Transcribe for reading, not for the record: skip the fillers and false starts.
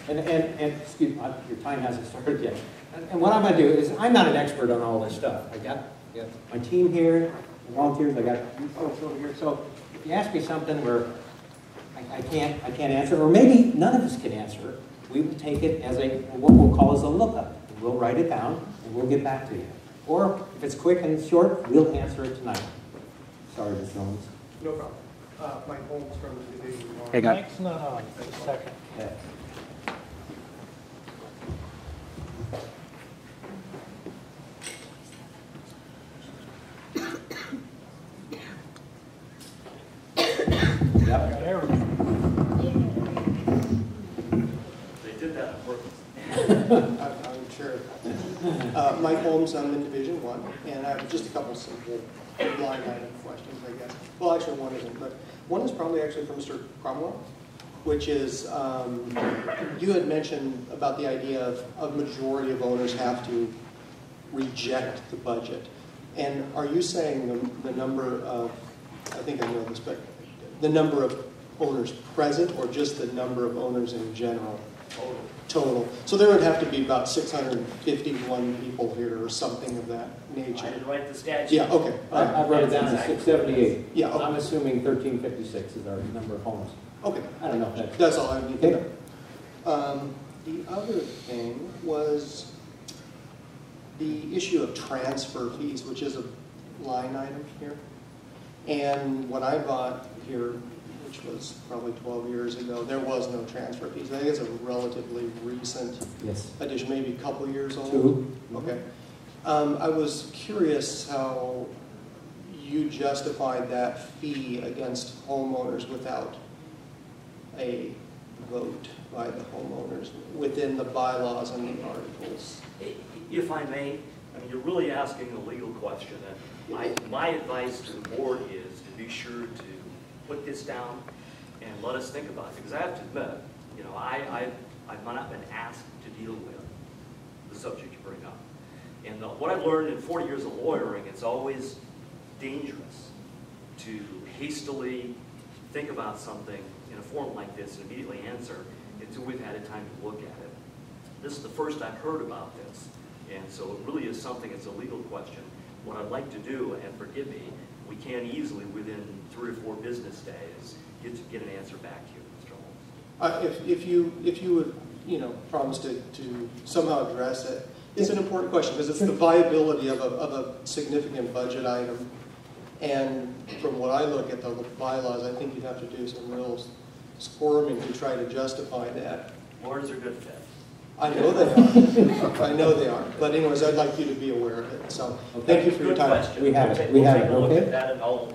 And excuse me, your time hasn't started yet. And what I'm going to do is, I'm not an expert on all this stuff. I got my team here, the volunteers, I got you folks over here. So if you ask me something where I can't answer, or maybe none of us can answer, we will take it as what we'll call as a lookup. And we'll write it down, and we'll get back to you. Or if it's quick and short, we'll answer it tonight. Sorry, Ms. Jones. No problem. Mike Holmes from the Division 1. Hey, guys. Mike's not on. Just a second. Yeah. Yep. There we go. They did that on purpose. I'm sure. Mike Holmes, I'm in Division 1, and I have just a couple simple line item questions, I guess. Well, actually, one isn't, but one is probably actually for Mr. Cromwell, which is, you had mentioned about the idea of a majority of owners have to reject the budget. And are you saying the number of, I think I know this, but the number of owners present, or just the number of owners in general? Total. So there would have to be about 651 people here or something of that nature. I didn't write the statute. Yeah, okay. I wrote it down as 678. Yeah, okay. I'm assuming 1356 is our number of homes. Okay. I don't know if That's all I need to okay. know. The other thing was the issue of transfer fees, which is a line item here. And when I bought here, which was probably 12 years ago, there was no transfer fees. I think it's a relatively recent addition, maybe a couple years old. 2. Okay. I was curious how you justified that fee against homeowners without a vote by the homeowners within the bylaws and the articles. If I may, I mean, you're really asking a legal question. And my advice to the board is to be sure to put this down and let us think about it. Because I have to admit, you know, I've not been asked to deal with the subject you bring up. And what I've learned in 40 years of lawyering, it's always dangerous to hastily think about something in a forum like this and immediately answer until we've had a time to look at it. This is the first I've heard about this, and so it really is something, it's a legal question. What I'd like to do, and forgive me, we can easily within 3 or 4 business days get an answer back to you, Mr. Holmes. If you would, you know, promise to somehow address it, it's an important question because it's the viability of a significant budget item. And from what I look at the bylaws, I think you'd have to do some real squirming to try to justify that. Lawyers are good fit. I know they are. I know they are. But anyways, I'd like you to be aware of it. So thank you for your time. Question. We have it. We'll We have take it. a look Okay. at that and I'll